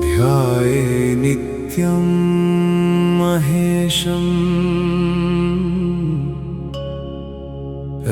ध्याये नित्यं महेशम्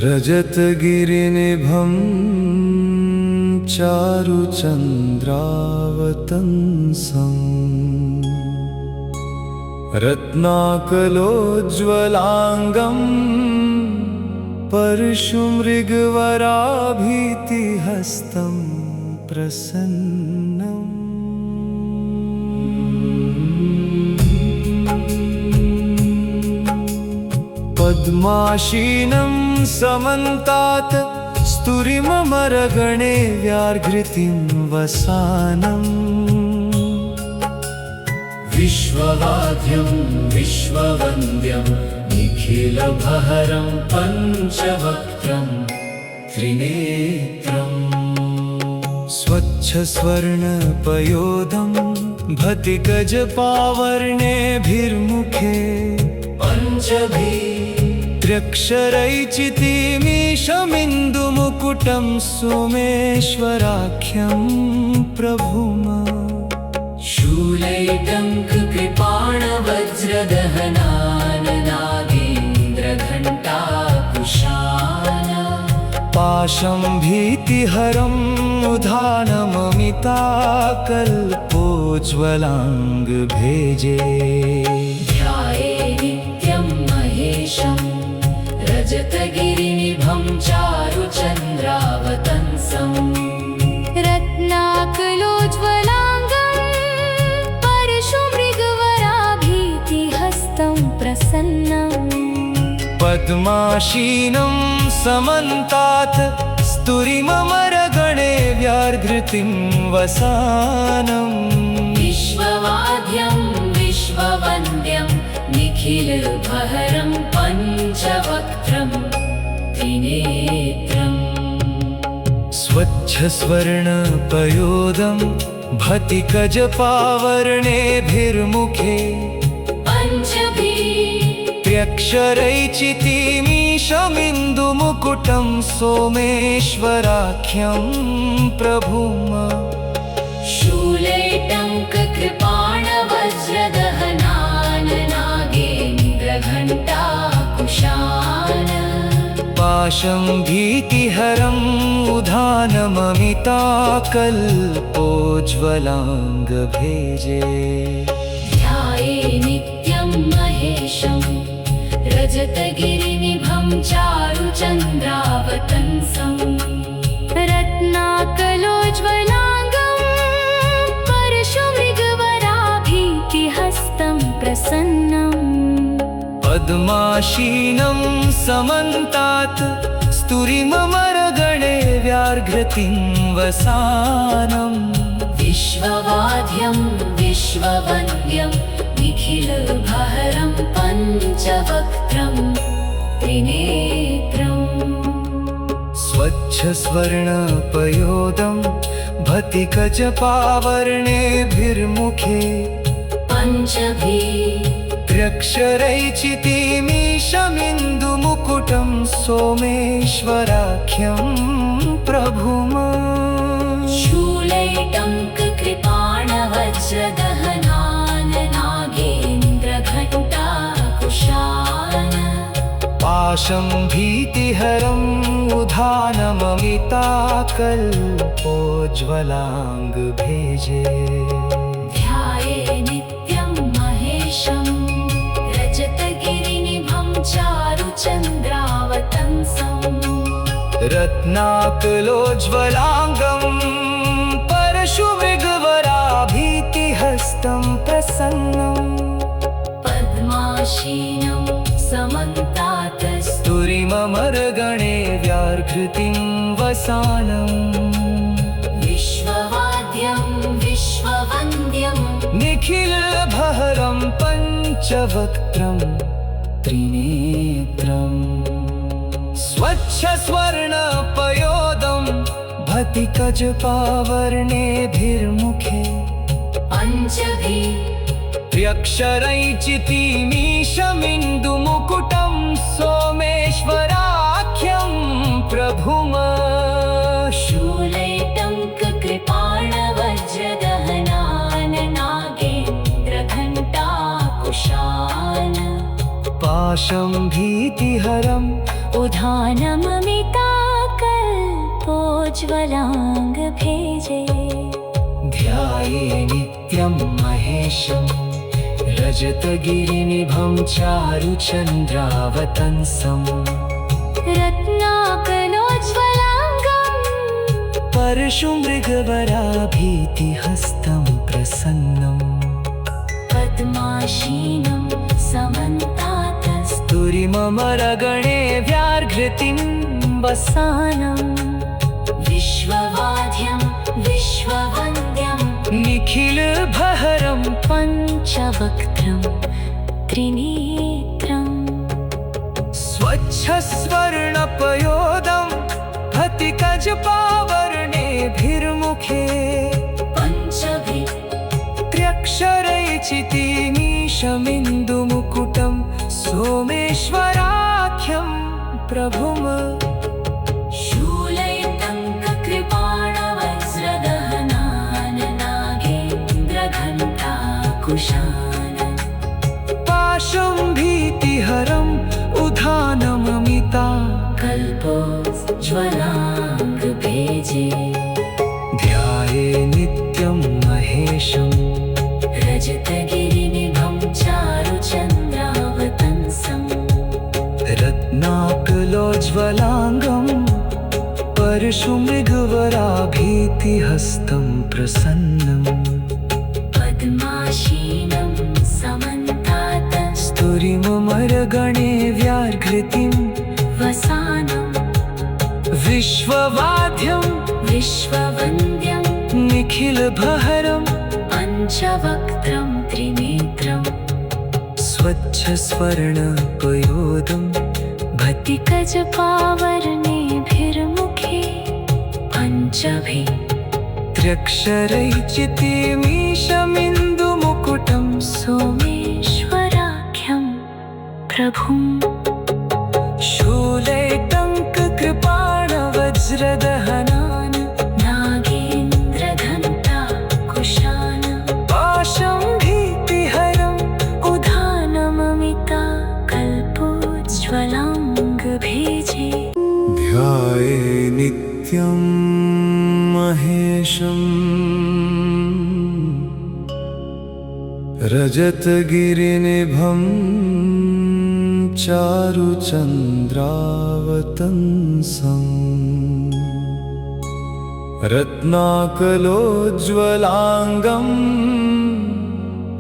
रजतगिरिनिभं चारुचन्द्रावतंसम् रत्नाकलोज्ज्वलाङ्गं परशुमृगवराभीतिहस्तं प्रसन्नम् पद्माशीनं समन्तात् स्तुरिममरगणे व्याघ्रतिं वसानम् विश्ववाद्यं विश्ववन्द्यं निखिलभहरं पञ्चवक्त्रं त्रिनेत्रम् स्वच्छस्वर्णपयोधं भतिकजपावर्णेभिर्मुखे त्र्यक्षरैचितिमीशमिन्दुमुकुटं सोमेश्वराख्यं प्रभुमा शूलैटङ्ककृपाणवज्रदहनाननागेन्द्रघण्टाकुशाल पाशं भीतिहरम् उधानममिताकल्पोज्ज्वलाङ्गभेजे ध्याये नित्यं महेशं रजतगिरिनिभं चारुचन्द्रावतंसम् रत्नाकलोज्ज्वलाङ्गं परशुमृगवराभीतिहस्तं प्रसन्नम् पद्माशीनं समन्तात् स्तुरिममरगणे व्याघ्रतिं वसानम् विश्ववाद्यं विश्ववन्द्यं निखिलभहरं पञ्चवक्त्रं त्रिनेत्रम् स्वच्छस्वर्णपयोधं भतिकजपावर्णेभिर्मुखे त्र्यक्षरैचितिमीशमिन्दुमुकुटं सोमेश्वराख्यं प्रभुमा शूलैटङ्ककृपाणवज्रदहनाननागेन्द्रघण्टाकुशाल पाशं भीतिहरम् उधानममिताकल्पोज्ज्वलाङ्गभेजे ध्याये नित्यं महेशं रजतगिरिनिभं चारुचन्द्रावतंसम् रत्नाकलोज्ज्वलाङ्गं परशुमृगवराभीतिहस्तं प्रसन्नम् पद्माशीनं समन्तात् स्तुरिममरगणे व्याघ्रतिं वसानम् विश्ववाद्यं विश्ववन्द्यं निखिलभहरं पञ्चवक्त्रं त्रिनेत्रम् स्वच्छस्वर्णपयोधं भतिकजपावर्णेभिर्मुखे त्र्यक्षरैचितिमीशमिन्दुमुकुटं सोमेश्वराख्यं प्रभुमा शूलैटङ्ककृपाणवज्रदहनाननागेन्द्रघण्टाकुशाल पाशं भीतिहरम् उधानममिताकल्पोज्ज्वलाङ्गभेजे ध्याये नित्यं महेशं रजतगिरिनिभं चारुचन्द्रावतंसम् रत्नाकलोज्ज्वलाङ्गं परशुमृगवराभीतिहस्तं प्रसन्नम् पद्माशीनं समन्तात् स्तुरिममरगणे व्याघ्रतिं वसानम् विश्ववाद्यं विश्ववन्द्यं निखिलभहरं पञ्चवक्त्रं त्रिनेत्रम् स्वच्छस्वर्णपयोधं भतिकजपावर्णेभिर्मुखे त्र्यक्षरैचितिमीशमिन्दुमुकुटं सोमेश्वराख्यं प्रभुमा शूलैटङ्ककृपाणवज्रदहनाननागेन्द्रघण्टाकुशाल पाशं भीतिहरम् उधानममिताकल्पोज्ज्वलाङ्गभेजे ध्याये नित्यं महेशं रजतगिरिनिभं चारुचन्द्रावतंसम् रत्नाकलोज्ज्वलाङ्गम् परशुमृगवराभीतिहस्तं प्रसन्नम् पद्माशीनं समन्तातस्तु स्तुरिममरगणे व्याघ्रतिं वसानम् विश्ववाद्यं विश्ववन्द्यं निखिलभहरं पञ्चवक्त्रं त्रिनेत्रम् स्वच्छस्वर्णपयोदं भतिकजपावर्णेभिर्मुखे पञ्चभिः त्र्यक्षरैचितिमीशमिन्दुमुकुटं सोमेश्वराख्यं प्रभुम् शूलैटङ्ककृपाणवज्रदहनाननागेन्द्रघण्टाकुशान पाशं भीतिहरम् उधानममिता कल्पोज्ज्वलाङ्गभेजे ध्याये नित्यं महेशम् रजतगिरिनिभं चारुचन्द्रावतंसम् रत्नाकलोज्ज्वलाङ्गम् परशुमृगवराभीतिहस्तं प्रसन्नम् पद्माशीनं समन्तातस्तु स्तुरिममरगणे व्याघ्रतिं वसानं विश्ववाद्यं विश्ववन्द्यं निखिलभहरं पञ्चवक्त्रं त्रिनेत्रं स्वच्छस्वर्णपयोदं भतिकजपावर्णेभिर्मुखे पञ्चभिः त्र्यक्षरैचितिमीशमिन्दुमुकुटं सोमेश्वराख्यं प्रभुम् शूलैटङ्ककृपाणवज्रदहनान् नागेन्द्रघण्टाकुशान पाशं भीतिहरम् उधानममिता कल्पोज्ज्वलाङ्गभेजे ध्याये नित्यं महेशम् रजतगिरिनिभं चारुचन्द्रावतंसम् रत्नाकलोज्ज्वलाङ्गम्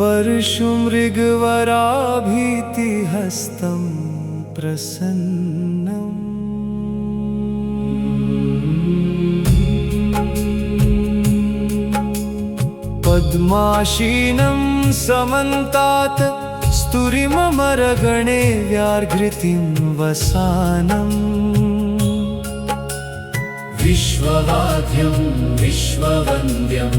परशुमृगवराभीतिहस्तं प्रसन्नम् पद्माशीनं समन्तात् स्तुरिममरगणे व्याघ्रतिं वसानम् विश्ववाद्यं विश्ववन्द्यं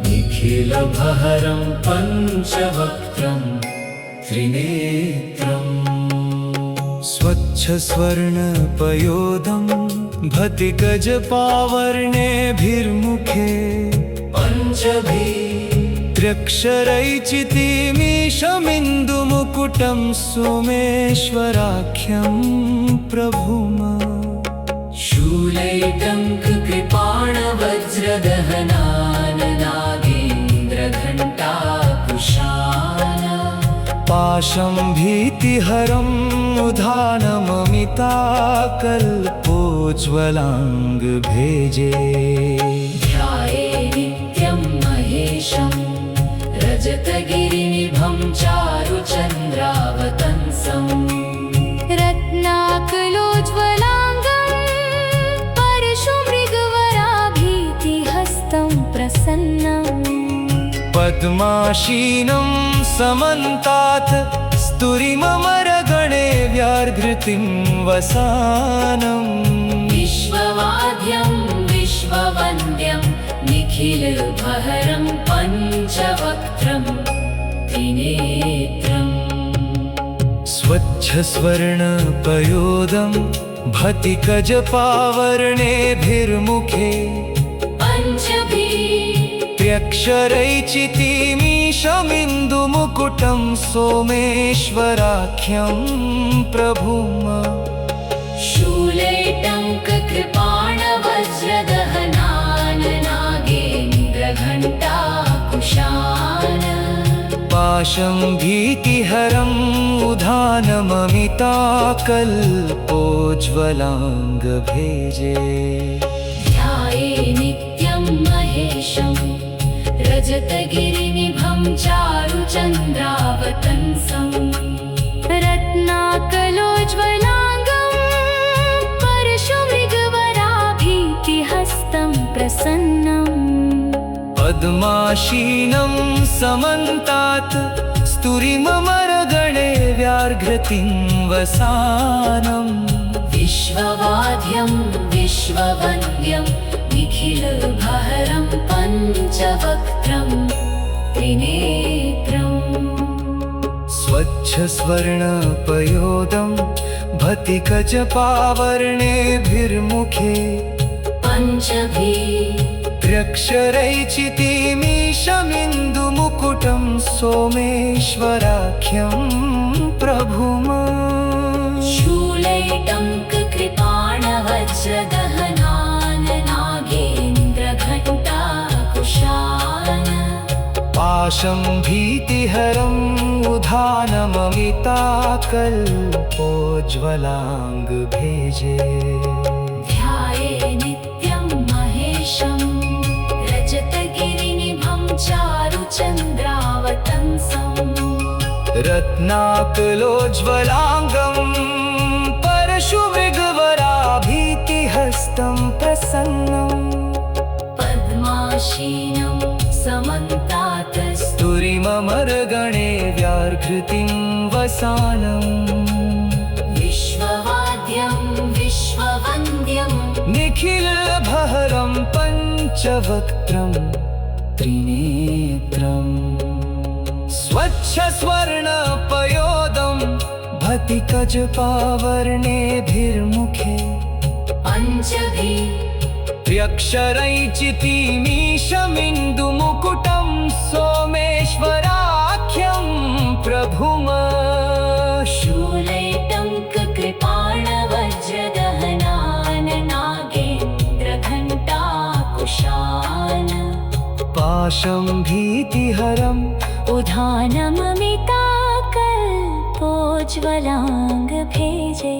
निखिलभहरं पञ्चवक्त्रं त्रिनेत्रम् स्वच्छस्वर्णपयोदं भतिकजपावर्णेभिर्मुखे पञ्चभिः त्र्यक्षरैचितिमीशमिन्दुमुकुटं सोमेश्वराख्यं प्रभुम् शूलैटङ्ककृपाणवज्रदहनाननागेन्द्रघण्टाकुशान पाशं भीतिहरम् उधानममिता कल्पोज्ज्वलाङ्गभेजे ध्याये नित्यं महेशं रजतगिरिनिभं चारुचन्द्रावतंसम् रत्नाकलोज्ज्वलाङ्गम् परशुमृगवराभीतिहस्तं प्रसन्नम् पद्माशीनं समन्तात् स्तुरिममरगणे व्याघ्रतिं वसानम् विश्ववाद्यं विश्ववन्द्यं निखिलभहरं पञ्चवक्त्रं त्रिनेत्रम् स्वच्छस्वर्णपयोदं भतिकजपावर्णेभिर्मुखे पञ्चभिः त्र्यक्षरैचितिमीश शमिन्दुमुकुटं सोमेश्वराख्यं प्रभुम् शूलैटङ्ककृपाणवज्रदहनाननागेन्द्रघण्टाकुशान पाशं भीतिहरम् उधानममिताकल्पोज्ज्वलाङ्गभेजे ध्याये नित्यं महेशं रजतगिरिनिभं चारुचन्द्रावतंसं रत्नाकलोज्ज्वलाङ्गं परशुमृगवराभीतिहस्तं प्रसन्नम् पद्माशीनं समन्तात् स्तुरिममरगणे व्याघ्रतिं वसानम् विश्ववाद्यं विश्ववन्द्यं निखिलभहरं पञ्चवक्त्रं त्रिनेत्रम् स्वच्छस्वर्णपयोदं भतिकजपावर्णेभिर्मुखे पञ्चभिः त्र्यक्षरैचितिमीशमिन्दुमुकुटं सोमेश्वराख्यं प्रभुम् शूलैटङ्ककृपाणवज्रदहनाननागेन्द्रघण्टाकुशान पाशं भीतिहरम् उधानममिताकल्पोज्ज्वलाङ्गभेजे ध्याये नित्यं महेशं रजतगिरिनिभं चारुचन्द्रावतंसं रत्नाकलोज्ज्वलाङ्गं परशुमृगवराभीतिहस्तं प्रसन्नम् पद्माशीनं समन्तात् स्तुरिममरगणे व्याघ्रतिं वसानम् विश्ववाद्यं विश्ववन्द्यं निखिलभहरं पञ्चवक्त्रं त्रिनेत्रम् स्वच्छस्वर्णपयोदं भतिकजपावर्णेभिर्मुखे पञ्चभिः त्र्यक्षरैचितिमीशमिन्दुमुकुटं सोमेश्वराख्यं प्रभुम् शूलैटङ्ककृपाणवज्रदहनाननागेन्द्रघण्टाकुशान पाशं भीतिहरम् उधानममिताकल्पोज्ज्वलाङ्गभेजे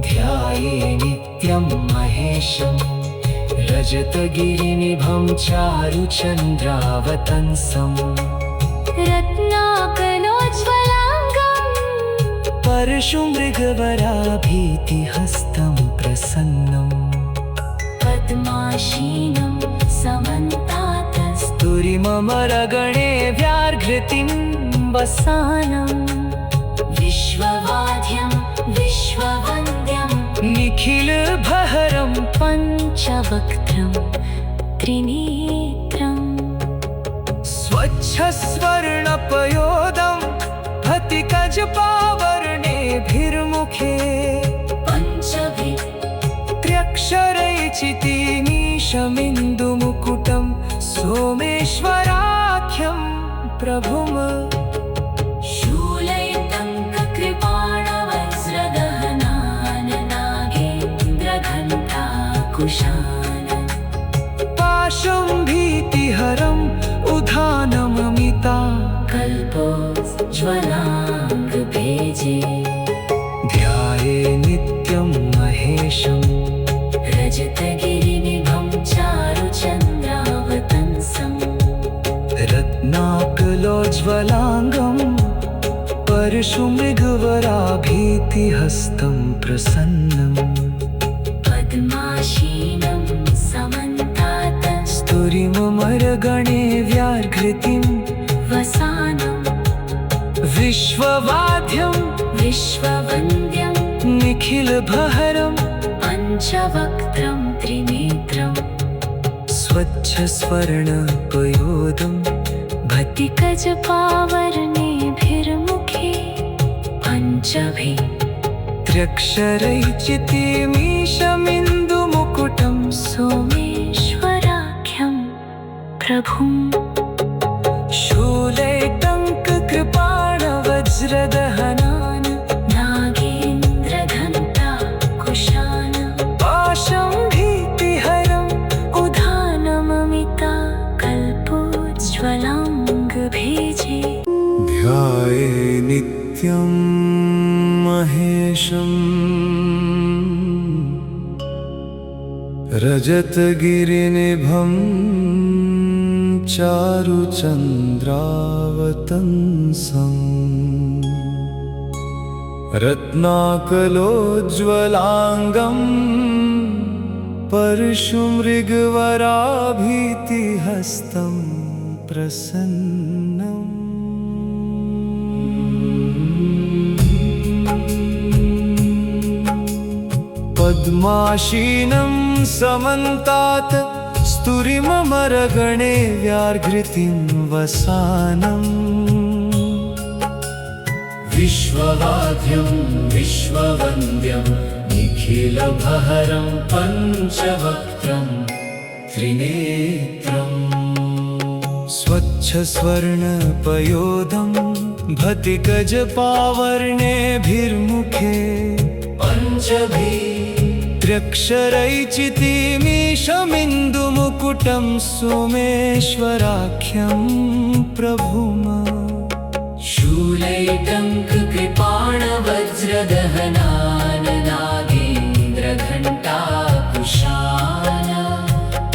ध्याये नित्यं महेशं रजतगिरिनिभं चारुचन्द्रावतंसं रत्नाकलोज्ज्वलाङ्गं परशुमृगवराभीतिहस्तं प्रसन्नम् पद्माशीनं समन्तात् स्तुरिममरगणे व्याघ्रतिं वसानम् विश्ववाद्यं विश्ववन्द्यं निखिलभहरं पञ्चवक्त्रं त्रिनेत्रम् स्वच्छस्वर्णपयोदं भतिकजपावर्णेभिर्मुखे पञ्चभिः त्र्यक्षरैचितिमीशमिन्दुमुकुटं सोमेश्वराख्यं प्रभुम् शूलैटङ्ककृपाणवज्रदहनाननागेन्द्रघण्टाकुशान पाशं भीतिहरम् उधानममिता कल्पोज्ज्वलाङ्गभेजे ध्याये नित्यं महेशं रजतगिरिनिभं चारुचन्द्रावतंसं रत्नाकलोज्ज्वलाङ्गं परशुमृगवराभीतिहस्तं प्रसन्नम् पद्माशीनं समन्तात् स्तुरिममरगणे व्याघ्रतिं वसानं विश्ववाद्यं विश्ववन्द्यं निखिलभहरं पञ्चवक्त्रं त्रिनेत्रम् स्वच्छस्वर्णपयोदं भतिकजपावर्णेभिर्मुखे पञ्चभिः त्र्यक्षरैचितिमीशमिन्दुमुकुटं सोमेश्वराख्यं प्रभुम् शूल वज्रदहनान् नागेन्द्रघण्टाकुशान पाशं भीतिहरम् उधानममिता कल्पोज्ज्वलाङ्गभेजे ध्याये नित्यं महेशम् रजतगिरिनिभं चारुचन्द्रावतंसम् रत्नाकलोज्ज्वलाङ्गं परशुमृगवराभीतिहस्तं प्रसन्नम् पद्माशीनं समन्तात् स्तुरिममरगणे व्याघ्रतिं वसानम् विश्ववाद्यं विश्ववन्द्यं निखिलभहरं पञ्चवक्त्रं त्रिनेत्रम् स्वच्छस्वर्णपयोधं भतिकजपावर्णेभिर्मुखे त्र्यक्षरैचितिमीशमिन्दुमुकुटं सोमेश्वराख्यं प्रभुम् शूलैटङ्ककृपाणवज्रदहनान् नागेन्द्रघण्टाकुशान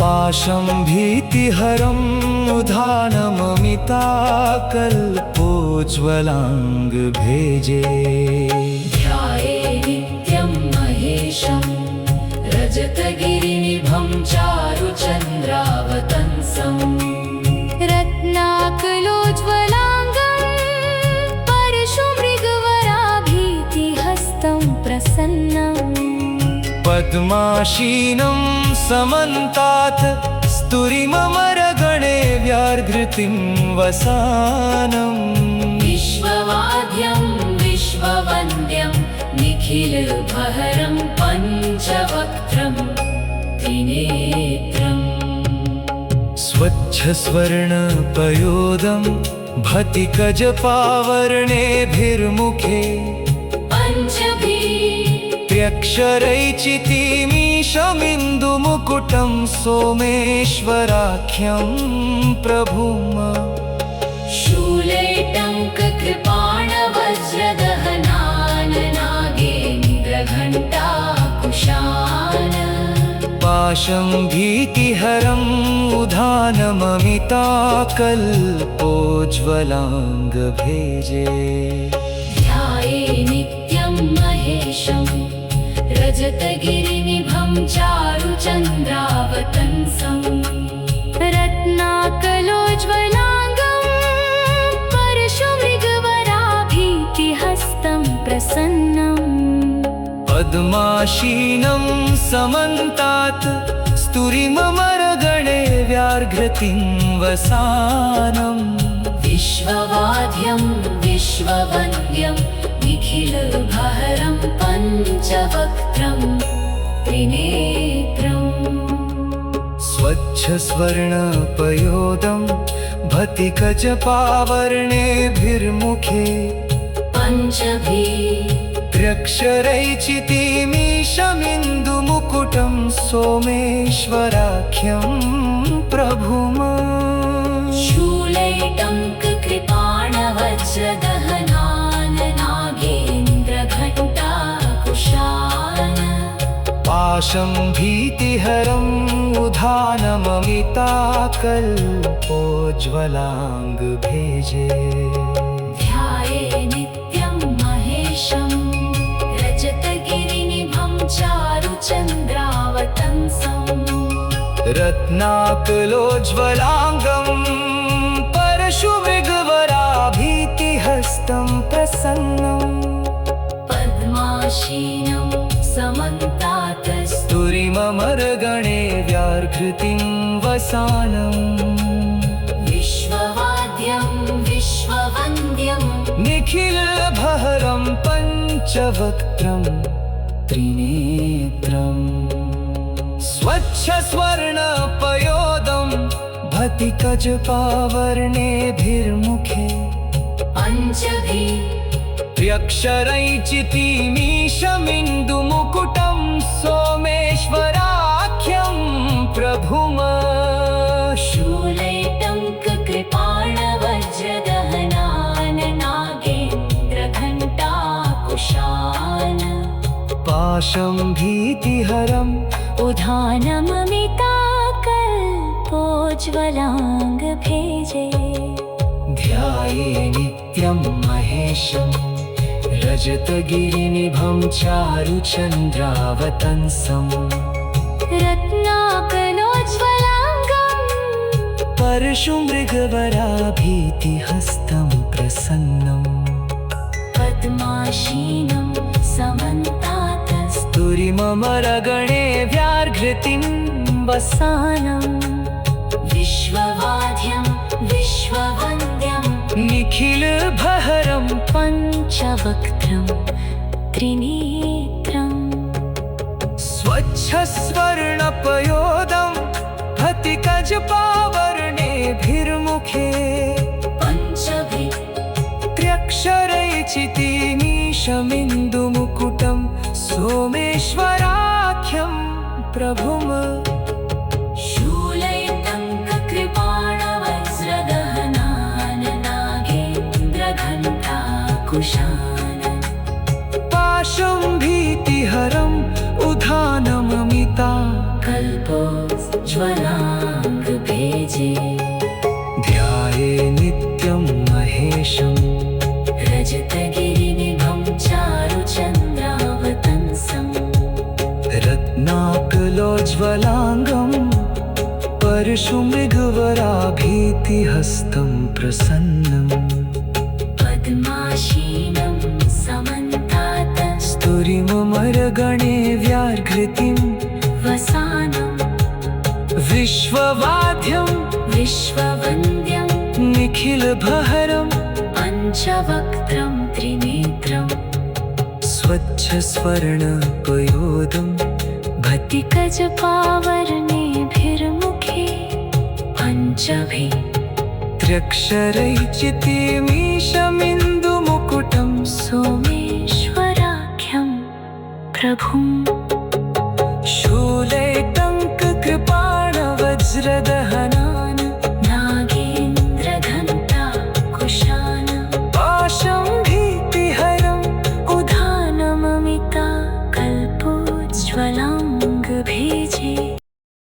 पाशं भीतिहरम् उधानममिताकल्पोज्ज्वलाङ्गभेजे ध्याये नित्यं महेशं रजतगिरिनिभं चारुचन्द्रावतंसं रत्नाकलोज्ज्वलाङ्गं परशुमृगवराभीतिहस्तं प्रसन्नम् पद्माशीनं समन्तात् स्तुरिममरगणे व्याघ्रतिं वसानम् विश्ववाद्यं विश्ववन्द्यं निखिलभहरं पञ्चवक्त्रं त्रिनेत्रम् स्वच्छस्वर्णपयोधं भतिकजपावर्णेभिर्मुखे त्र्यक्षरैचितिमीशमिन्दुमुकुटं सोमेश्वराख्यं प्रभुम् शूलैटङ्ककृपाणवज्रदहनान् नागेन्द्रघण्टाकुशान पाशं भीतिहरम् उधानममिताकल्पोज्ज्वलाङ्गभेजे ध्याये नित्यं महेशं रजतगिरिनिभं चारुचन्द्रावतंसं रत्नाकलोज्ज्वलाङ्गं परशुमृगवराभीतिहस्तं प्रसन्नम् पद्माशीनं समन्तात् स्तुरिममरगणे व्याघ्रतिं वसानम् विश्ववाद्यं विश्ववन्द्यं निखिलभहरं पञ्चवक्त्रं त्रिनेत्रम् स्वच्छस्वर्णपयोधं भतिकजपावर्णेभिर्मुखे त्र्यक्षरैचितिमीशमिन्दुमुकुटं सोमेश्वराख्यं प्रभुम् शूलैटङ्ककृपाणवज्रदहनान् नागेन्द्रघण्टाकुशान पाशं भीतिहरम् उधानममिताकल्पोज्ज्वलाङ्गभेजे ध्याये नित्यं महेशं रजतगिरिनिभं चारुचन्द्रावतंसं रत्नाकलोज्ज्वलाङ्गं परशुमृगवराभीतिहस्तं प्रसन्नम् पद्माशीनं समन्तात् स्तुरिममरगणे व्याघ्रतिं वसानम् विश्ववाद्यं विश्ववन्द्यं निखिलभहरं पञ्चवक्त्रं त्रिनेत्रम् स्वच्छस्वर्णपयोधं भतिकजपावर्णेभिर्मुखे त्र्यक्षरैचितिमीशमिन्दुमुकुटं सोमेश्वराख्यं प्रभुम् शूलैटङ्ककृपाणवज्रदहनाननागेन्द्रघण्टाकुशान् पाशं भीतिहरम् उधानममिताकल्पोज्ज्वलाङ्गभेजे ध्याये नित्यं महेशं रजतगिरिनिभं चारुचन्द्रावतंसम् रत्नाकलोज्ज्वलाङ्गम् परशुमृगवराभीतिहस्तं प्रसन्नम् पद्माशीनं समन्तातस्तु तुरिममरगणे व्याघ्रतिं वसानम् विश्ववाद्यं विश्ववन्द्यं निखिलभहरं पञ्चवक्त्रं त्रिनेत्रम् स्वच्छस्वर्णपयोदं हतिकजपावर्णेभिर्मुखे पञ्चभिः त्र्यक्षरैचितिमीशमिन्दुमुकुटं सोमेश्वराख्यं प्रभुम् शूलैटङ्ककृपाणवज्रदहनाननागेन्द्रघण्टाकुशान् पाशं भीतिहरम् उधानममिता कल्पोज्ज्वलाङ्गभेजे ध्याये नित्यं महेशं रजतगिरिनिभं चारुचन्द्रावतंसम् रत्नाकलोज्ज्वलाङ्गं परशुमृगवराभीतिहस्तं प्रसन्नम् पद्माशीनं समन्तातस्तु स्तुरिममरगणे व्याघ्रतिं वसानं विश्ववाद्यं विश्ववन्द्यं निखिलभहरं पञ्चवक्त्रं त्रिनेत्रं स्वच्छस्वर्णपयोदं तिकजपावर्णेभिर्मुखे पञ्चभिः त्र्यक्षरैचितिमीशमिन्दुमुकुटं सोमेश्वराख्यं प्रभुम्